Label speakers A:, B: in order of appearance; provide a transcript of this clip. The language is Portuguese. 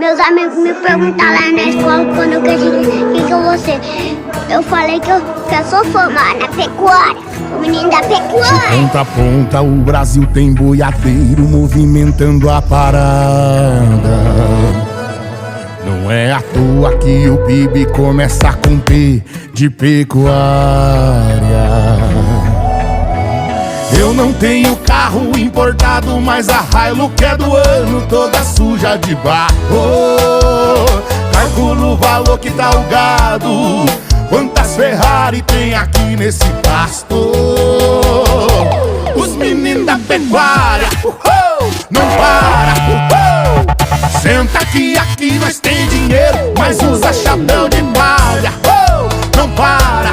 A: Meus amigos me perguntaram lá na escola quando eu cresci, quem que eu vou ser? Eu falei que eu sou formada na pecuária, o menino da pecuária.
B: De ponta a ponta o Brasil tem boiadeiro movimentando a parada. Não é à toa que o PIB começa com P de pecuária. Eu não tenho carro importado, mas a Hilux é do ano, toda suja de barro. Calculo o valor que tá o gado, quantas Ferrari tem aqui nesse pasto. Os meninos da pecuária, não para, senta que aqui nós tem dinheiro, mas usa chapéu de palha. Não para,